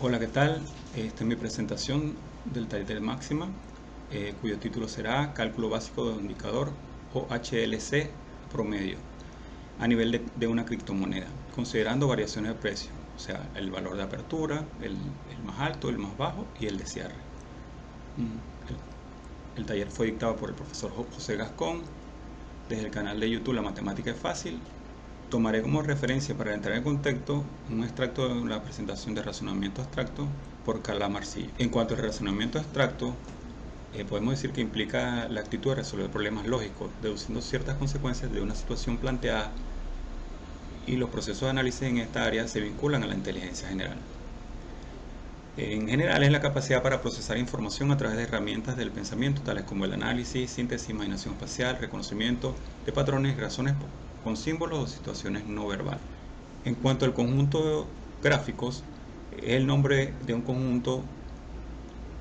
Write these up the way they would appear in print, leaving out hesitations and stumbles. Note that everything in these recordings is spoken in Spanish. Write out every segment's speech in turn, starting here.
Hola, ¿qué tal? Esta es mi presentación del taller de máxima, cuyo título será Cálculo básico de indicador o HLC promedio a nivel de una criptomoneda, considerando variaciones de precio, o sea, el valor de apertura, el más alto, el más bajo y el de cierre. El taller fue dictado por el profesor José Gascón desde el canal de YouTube La Matemática es Fácil. Tomaré como referencia para entrar en contexto un extracto de la presentación de razonamiento abstracto por Carla Marcillo. En cuanto al razonamiento abstracto, podemos decir que implica la actitud de resolver problemas lógicos, deduciendo ciertas consecuencias de una situación planteada, y los procesos de análisis en esta área se vinculan a la inteligencia general. En general es la capacidad para procesar información a través de herramientas del pensamiento, tales como el análisis, síntesis, imaginación espacial, reconocimiento de patrones y razones con símbolos o situaciones no verbales. En cuanto al conjunto de gráficos, es el nombre de un conjunto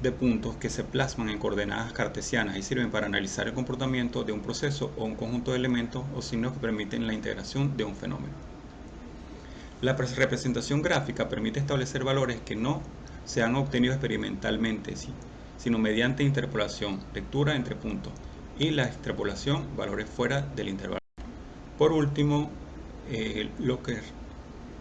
de puntos que se plasman en coordenadas cartesianas y sirven para analizar el comportamiento de un proceso o un conjunto de elementos o signos que permiten la integración de un fenómeno. La representación gráfica permite establecer valores que no se han obtenido experimentalmente, sino mediante interpolación, lectura entre puntos, y la extrapolación, valores fuera del intervalo. Por último, lo que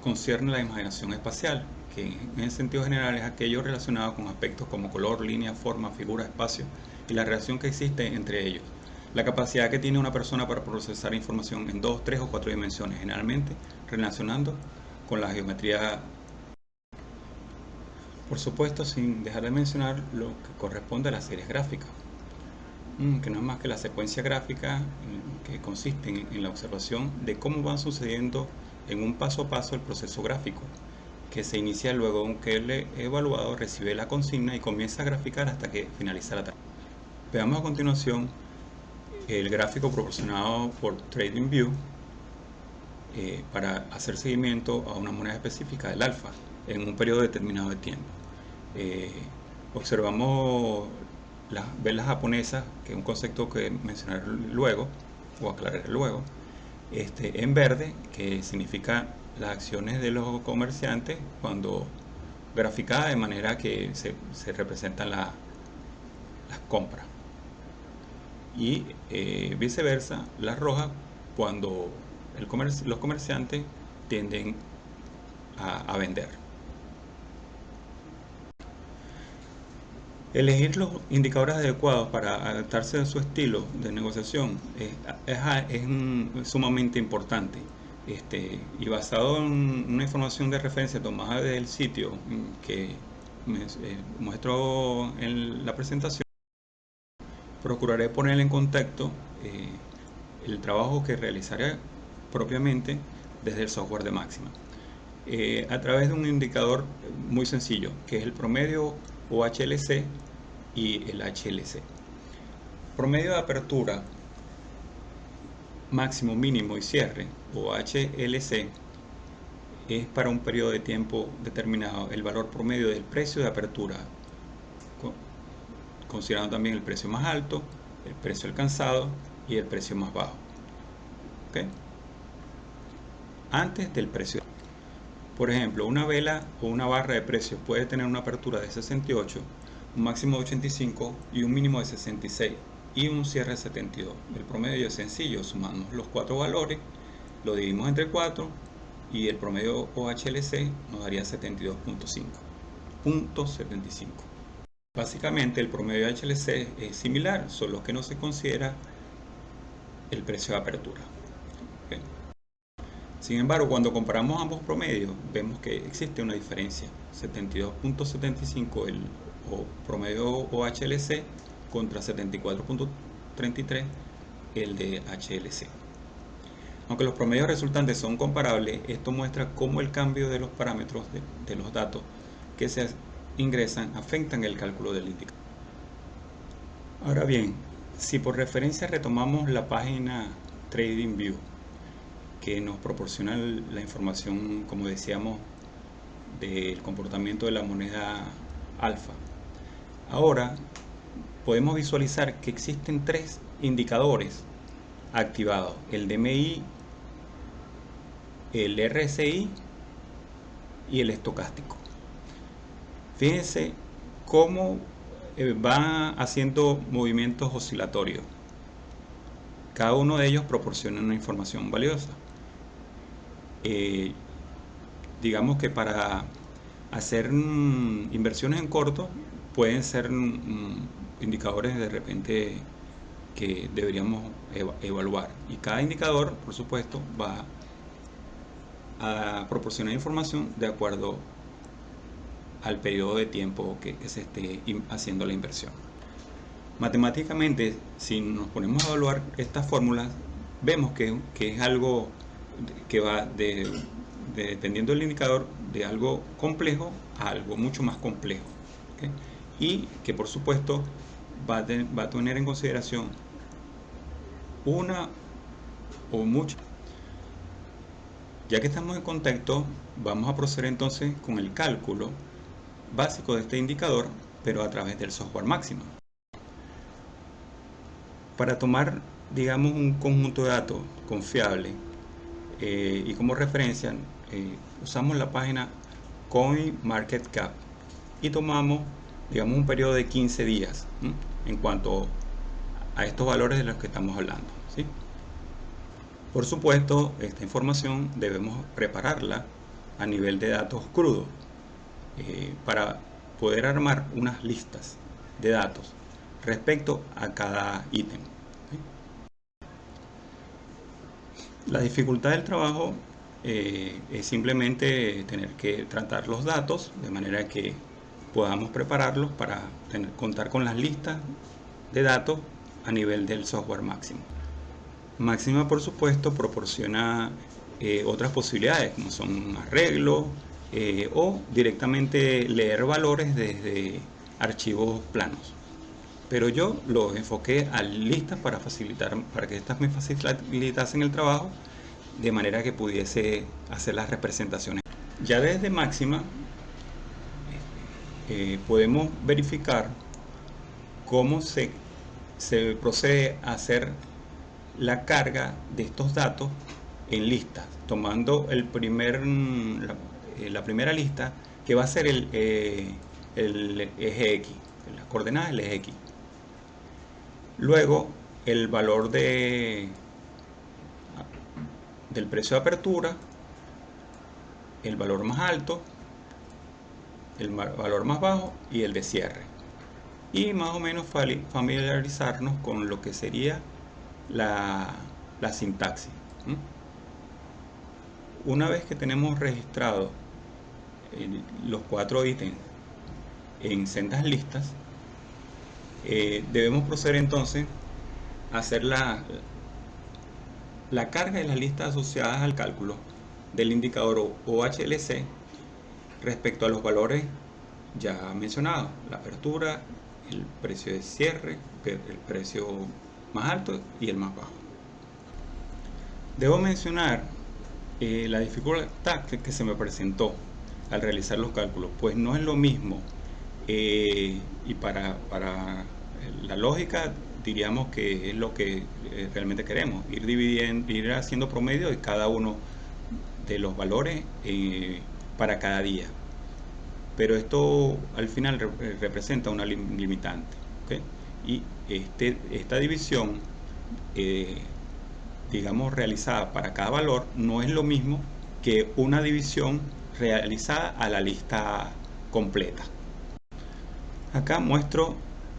concierne la imaginación espacial, que en el sentido general es aquello relacionado con aspectos como color, línea, forma, figura, espacio y la relación que existe entre ellos. La capacidad que tiene una persona para procesar información en 2, 3 o 4 dimensiones, generalmente relacionando con la geometría. Por supuesto, sin dejar de mencionar lo que corresponde a las series gráficas, que no es más que la secuencia gráfica que consiste en la observación de cómo van sucediendo en un paso a paso el proceso gráfico, que se inicia luego de que el evaluado recibe la consigna y comienza a graficar hasta que finaliza la tarea. Veamos a continuación el gráfico proporcionado por TradingView para hacer seguimiento a una moneda específica del alfa en un periodo determinado de tiempo. Observamos las velas japonesas, que es un concepto que mencionaré luego o aclararé luego, en verde, que significa las acciones de los comerciantes cuando graficadas de manera que se representan las compras, y viceversa, las rojas cuando los comerciantes tienden a vender. Elegir los indicadores adecuados para adaptarse a su estilo de negociación es sumamente importante. Y basado en una información de referencia tomada del sitio que muestro en la presentación, procuraré poner en contexto el trabajo que realizaré propiamente desde el software de máxima, a través de un indicador muy sencillo, que es el promedio o HLC y el HLC. Promedio de apertura, máximo, mínimo y cierre, o HLC, es para un periodo de tiempo determinado el valor promedio del precio de apertura, considerando también el precio más alto, el precio alcanzado y el precio más bajo. ¿Okay? Antes del precio. Por ejemplo, una vela o una barra de precios puede tener una apertura de 68, un máximo de 85 y un mínimo de 66 y un cierre de 72. El promedio es sencillo, sumamos los cuatro valores, lo dividimos entre 4 y el promedio OHLC nos daría 72.5. Básicamente el promedio HLC es similar, solo que no se considera el precio de apertura. ¿Okay? Sin embargo, cuando comparamos ambos promedios, vemos que existe una diferencia. 72.75 el promedio OHLC contra 74.33 el de HLC. Aunque los promedios resultantes son comparables, esto muestra cómo el cambio de los parámetros de los datos que se ingresan afectan el cálculo del indicador. Ahora bien, si por referencia retomamos la página TradingView, que nos proporciona la información, como decíamos, del comportamiento de la moneda alfa. Ahora podemos visualizar que existen tres indicadores activados: el DMI, el RSI y el estocástico. Fíjense cómo va haciendo movimientos oscilatorios. Cada uno de ellos proporciona una información valiosa. Digamos que para hacer inversiones en corto pueden ser indicadores de repente que deberíamos evaluar, y cada indicador, por supuesto, va a proporcionar información de acuerdo al periodo de tiempo que se esté haciendo la inversión. Matemáticamente, si nos ponemos a evaluar estas fórmulas, vemos que es algo que va dependiendo del indicador, de algo complejo a algo mucho más complejo, ¿okay? Y que por supuesto va a tener en consideración una o muchas. Ya que estamos en contexto, vamos a proceder entonces con el cálculo básico de este indicador, pero a través del software Máxima. Para tomar, digamos, un conjunto de datos confiable y como referencia, usamos la página CoinMarketCap y tomamos, digamos, un periodo de 15 días en cuanto a estos valores de los que estamos hablando, ¿sí? Por supuesto, esta información debemos prepararla a nivel de datos crudos para poder armar unas listas de datos respecto a cada ítem, ¿sí? La dificultad del trabajo es simplemente tener que tratar los datos de manera que podamos prepararlos para contar con las listas de datos a nivel del software Máximo. Máxima, por supuesto, proporciona otras posibilidades como son arreglos o directamente leer valores desde archivos planos. Pero yo lo enfoqué a listas para que estas me facilitasen el trabajo de manera que pudiese hacer las representaciones. Ya desde Máxima podemos verificar cómo se procede a hacer la carga de estos datos en listas, tomando la primera lista, que va a ser el eje X, las coordenadas del eje X. Luego el valor del precio de apertura, el valor más alto, el valor más bajo y el de cierre. Y más o menos familiarizarnos con lo que sería la sintaxis. Una vez que tenemos registrado los 4 ítems en sendas listas, debemos proceder entonces a hacer la carga de las listas asociadas al cálculo del indicador OHLC respecto a los valores ya mencionados: la apertura, el precio de cierre, el precio más alto y el más bajo. Debo mencionar la dificultad que se me presentó al realizar los cálculos, pues no es lo mismo, y para la lógica diríamos que es lo que realmente queremos, ir dividiendo, ir haciendo promedio de cada uno de los valores para cada día. Pero esto al final representa una limitante, ¿okay? Y esta división, digamos, realizada para cada valor, no es lo mismo que una división realizada a la lista completa. Acá muestro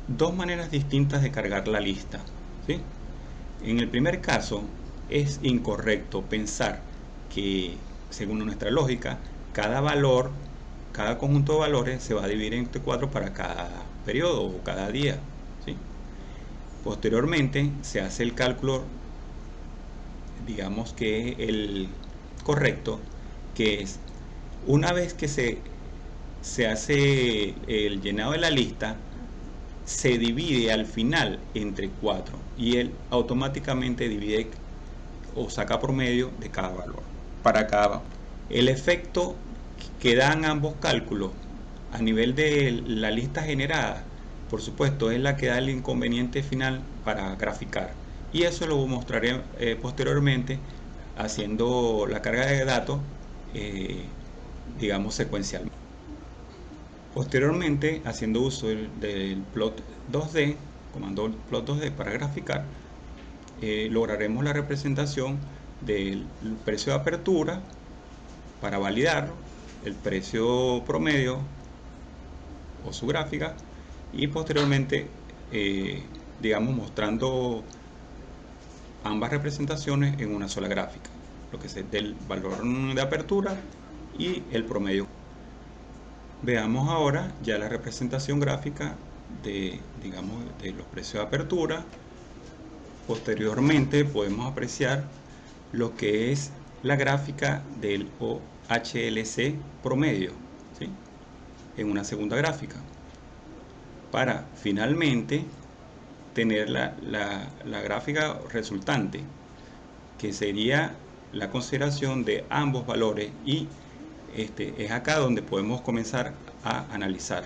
dos maneras distintas de cargar la lista, ¿sí? En el primer caso, es incorrecto pensar que, según nuestra lógica, cada conjunto de valores se va a dividir entre 4 para cada periodo o cada día, ¿sí? Posteriormente se hace el cálculo, digamos que el correcto, que es una vez que se hace el llenado de la lista, se divide al final entre 4 y él automáticamente divide o saca promedio de cada valor para cada. El efecto que dan ambos cálculos a nivel de la lista generada, por supuesto, es la que da el inconveniente final para graficar, y eso lo mostraré posteriormente haciendo la carga de datos, digamos, secuencial. Posteriormente, haciendo uso del plot 2D, comando plot 2D para graficar, lograremos la representación del precio de apertura para validarlo, el precio promedio o su gráfica, y posteriormente, digamos, mostrando ambas representaciones en una sola gráfica, lo que es del valor de apertura y el promedio. Veamos ahora ya la representación gráfica de, digamos, de los precios de apertura. Posteriormente podemos apreciar lo que es la gráfica del OHLC promedio, ¿sí?, en una segunda gráfica, para finalmente tener la gráfica resultante, que sería la consideración de ambos valores, y es acá donde podemos comenzar a analizar,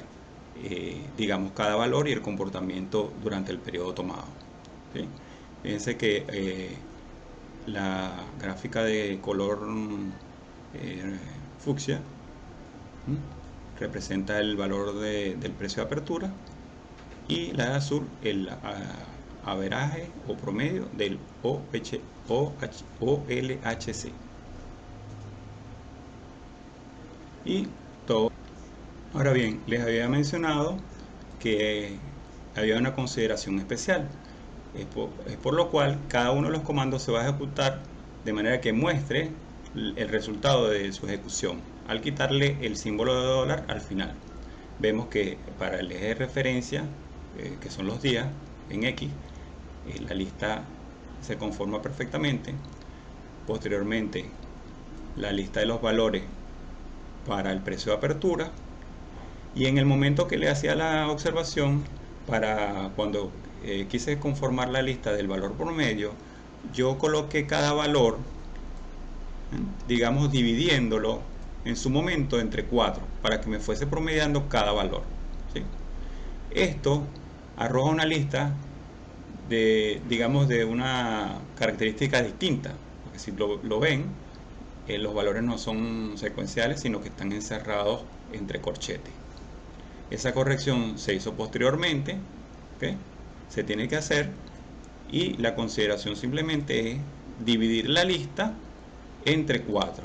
digamos, cada valor y el comportamiento durante el periodo tomado, ¿sí? Fíjense que la gráfica de color fucsia representa el valor del precio de apertura, y la de azul el averaje o promedio del OLHC. Y todo. Ahora bien, les había mencionado que había una consideración especial. Es por lo cual cada uno de los comandos se va a ejecutar de manera que muestre el resultado de su ejecución, al quitarle el símbolo de dólar al final. Vemos que para el eje de referencia, que son los días en X, la lista se conforma perfectamente. Posteriormente, la lista de los valores para el precio de apertura, y en el momento que le hacía la observación, para cuando quise conformar la lista del valor promedio, yo coloqué cada valor, digamos, dividiéndolo en su momento entre 4 para que me fuese promediando cada valor, ¿sí? Esto arroja una lista de, digamos, de una característica distinta, porque si lo ven, los valores no son secuenciales, sino que están encerrados entre corchetes. Esa corrección se hizo posteriormente, ¿okay? Se tiene que hacer, y la consideración simplemente es dividir la lista entre 4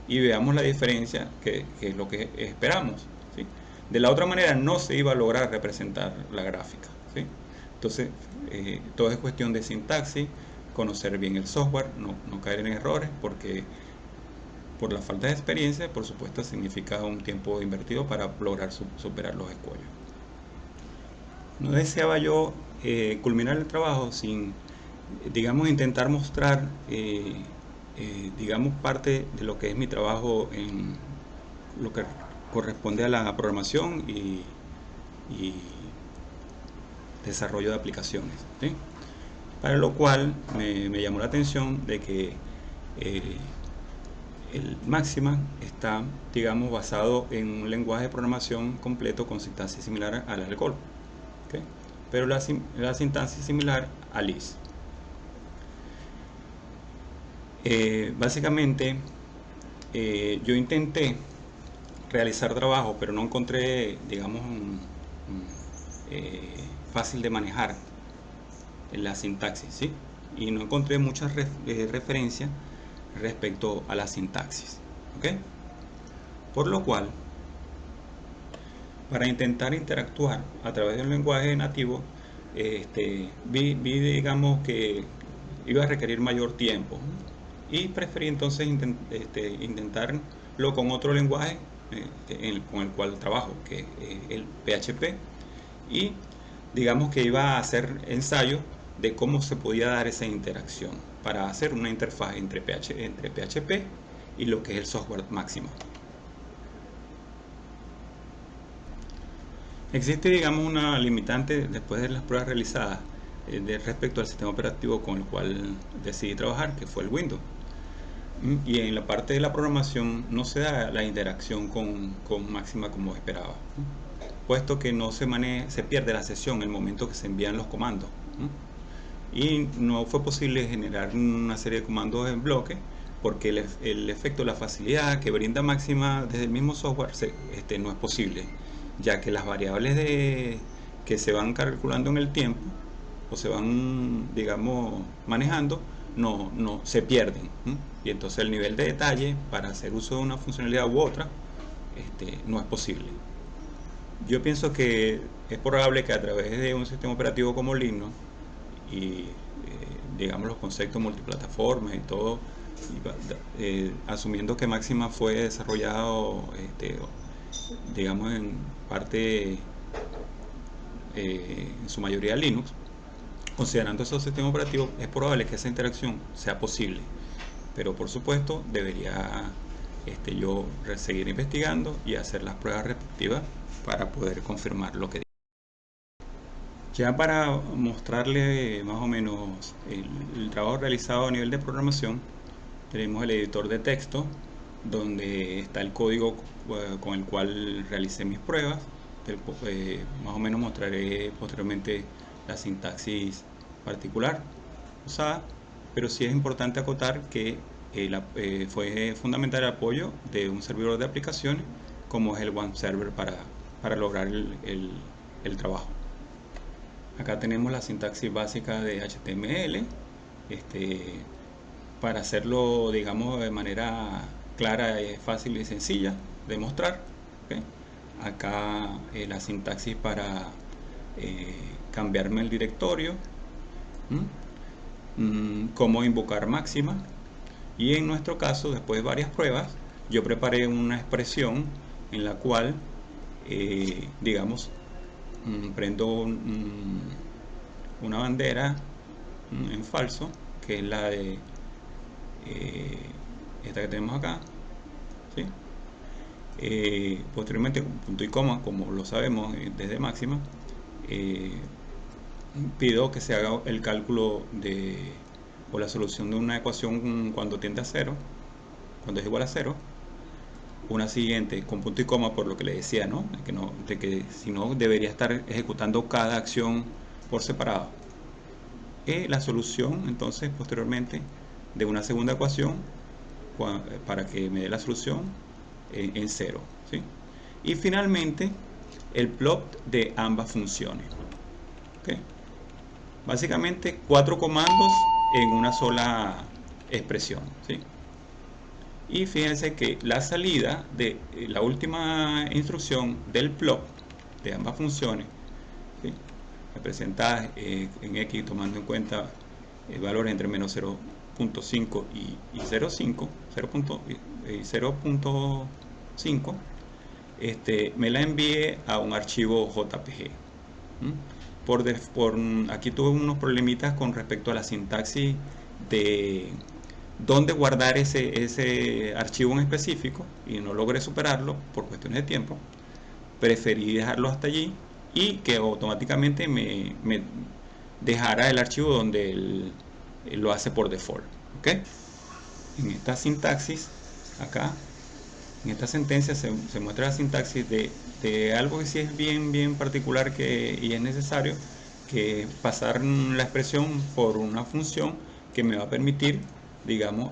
y veamos la diferencia, que es lo que esperamos, ¿sí? De la otra manera no se iba a lograr representar la gráfica, ¿sí? Entonces, todo es cuestión de sintaxis, conocer bien el software, no caer en errores, porque por la falta de experiencia, por supuesto, significa un tiempo invertido para lograr superar los escollos. No deseaba yo culminar el trabajo sin, digamos, intentar mostrar, digamos, parte de lo que es mi trabajo en lo que corresponde a la programación y desarrollo de aplicaciones, ¿sí? Para lo cual me llamó la atención de que el Máxima está, digamos, basado en un lenguaje de programación completo con sintaxis similar al Algol, ¿okay? Pero la sintaxis similar a Lisp. Básicamente, yo intenté realizar trabajo, pero no encontré, digamos, fácil de manejar la sintaxis, ¿sí? Y no encontré muchas referencias respecto a la sintaxis, ¿ok? Por lo cual, para intentar interactuar a través de un lenguaje nativo, vi, digamos, que iba a requerir mayor tiempo, y preferí entonces intentarlo con otro lenguaje con el cual trabajo, que es el PHP, y digamos que iba a hacer ensayos de cómo se podía dar esa interacción para hacer una interfaz entre PHP y lo que es el software Máxima. Existe, digamos, una limitante después de las pruebas realizadas respecto al sistema operativo con el cual decidí trabajar, que fue el Windows. Y en la parte de la programación no se da la interacción con Máxima como esperaba, puesto que no se pierde la sesión en el momento que se envían los comandos, y no fue posible generar una serie de comandos en bloque, porque el efecto, la facilidad que brinda Máxima desde el mismo software no es posible. ya que las variables que se van calculando en el tiempo o se van, digamos, manejando, no se pierden. Y entonces el nivel de detalle para hacer uso de una funcionalidad u otra no es posible. Yo pienso que es probable que a través de un sistema operativo como Linux y digamos los conceptos multiplataformas y todo, asumiendo que Máxima fue desarrollado digamos en parte en su mayoría Linux, considerando esos sistemas operativos, es probable que esa interacción sea posible, pero por supuesto debería yo seguir investigando y hacer las pruebas respectivas para poder confirmar lo que digo. Ya para mostrarle más o menos el trabajo realizado a nivel de programación, tenemos el editor de texto donde está el código con el cual realicé mis pruebas. Más o menos mostraré posteriormente la sintaxis particular usada, pero sí es importante acotar que fue fundamental el apoyo de un servidor de aplicaciones como es el OneServer para lograr el trabajo. Acá tenemos la sintaxis básica de HTML. Para hacerlo, digamos, de manera clara, fácil y sencilla de mostrar. ¿Okay? Acá la sintaxis para cambiarme el directorio, cómo invocar máxima, y en nuestro caso, después de varias pruebas, yo preparé una expresión en la cual, digamos, prendo una bandera en falso, que es la de esta que tenemos acá, ¿sí? Posteriormente, con punto y coma, como lo sabemos desde máxima, pido que se haga el cálculo o la solución de una ecuación cuando tiende a cero, cuando es igual a cero. Una siguiente con punto y coma, por lo que le decía, ¿no? De que si no debería estar ejecutando cada acción por separado. Y la solución, entonces, posteriormente, de una segunda ecuación para que me dé la solución en cero, ¿sí? Y finalmente, el plot de ambas funciones. ¿Okay? Básicamente, 4 comandos en una sola expresión, ¿sí? Y fíjense que la salida de la última instrucción del plot de ambas funciones, ¿sí? Representadas en X tomando en cuenta valores entre menos 0.5 y 0.5, 0.5, me la envié a un archivo JPG. Aquí tuve unos problemitas con respecto a la sintaxis de dónde guardar ese archivo en específico y no logré superarlo por cuestiones de tiempo. Preferí dejarlo hasta allí y que automáticamente me dejara el archivo donde él lo hace por default. ¿Okay? En esta sintaxis, acá, en esta sentencia se muestra la sintaxis de algo que sí es bien particular y es necesario, que pasar la expresión por una función que me va a permitir, digamos,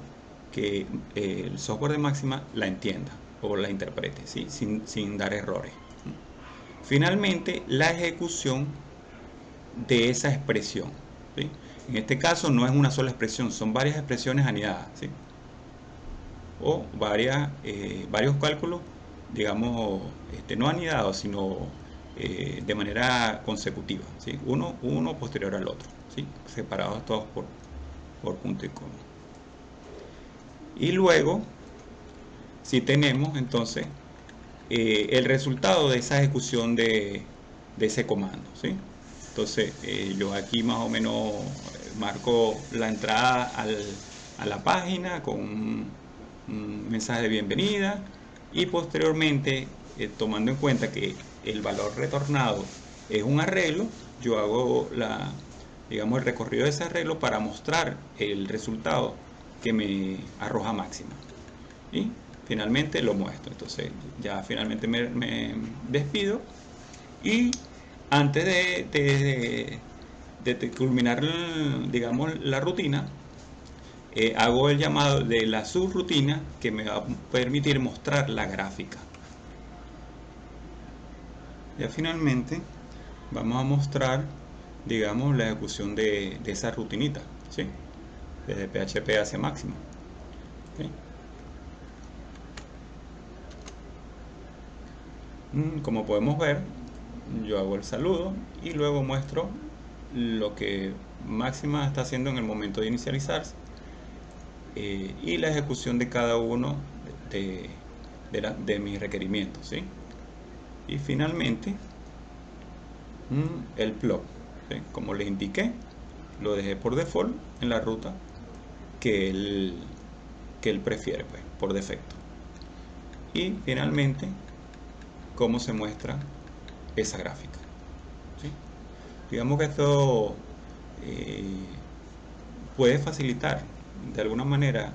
que el software de máxima la entienda o la interprete, ¿sí? sin dar errores. Finalmente, la ejecución de esa expresión, ¿sí? En este caso no es una sola expresión, son varias expresiones anidadas, ¿sí? O varios cálculos, digamos, no anidados, sino de manera consecutiva, ¿sí? Uno posterior al otro, ¿sí? Separados todos por punto y coma. Y luego, si tenemos entonces el resultado de esa ejecución de ese comando, ¿sí? Entonces, yo aquí más o menos marco la entrada a la página con un mensaje de bienvenida y posteriormente, tomando en cuenta que el valor retornado es un arreglo, yo hago digamos, el recorrido de ese arreglo para mostrar el resultado que me arroja máxima. Y finalmente lo muestro. Entonces ya finalmente me despido y antes de culminar, digamos, la rutina, hago el llamado de la subrutina que me va a permitir mostrar la gráfica. Ya finalmente vamos a mostrar, digamos, la ejecución de esa rutinita, ¿sí? Desde PHP hacia máximo. ¿Sí? Como podemos ver, yo hago el saludo y luego muestro lo que máxima está haciendo en el momento de inicializarse, y la ejecución de cada uno de mis requerimientos, ¿sí? Y finalmente el plug, ¿sí? Como les indiqué, lo dejé por default en la ruta que él prefiere, pues, por defecto. Y finalmente, cómo se muestra esa gráfica, ¿sí? Digamos que esto eh, puede facilitar de alguna manera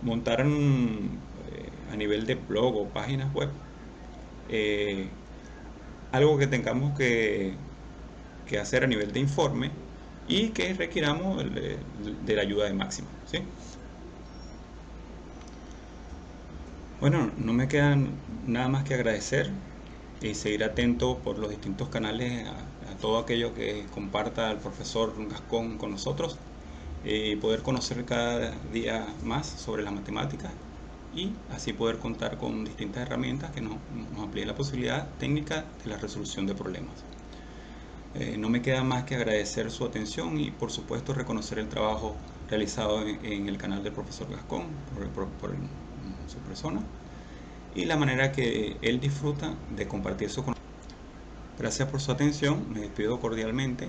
montar a nivel de blog o páginas web, eh, algo que tengamos que hacer a nivel de informe y que requiramos de la ayuda de Máximo, ¿sí? Bueno, no me queda nada más que agradecer y seguir atento por los distintos canales a todo aquello que comparta el profesor Gascón con nosotros, y poder conocer cada día más sobre las matemáticas y así poder contar con distintas herramientas que nos amplíen la posibilidad técnica de la resolución de problemas. No me queda más que agradecer su atención y por supuesto reconocer el trabajo realizado en el canal del profesor Gascón por su persona y la manera que él disfruta de compartir su conocimiento. Gracias por su atención, me despido cordialmente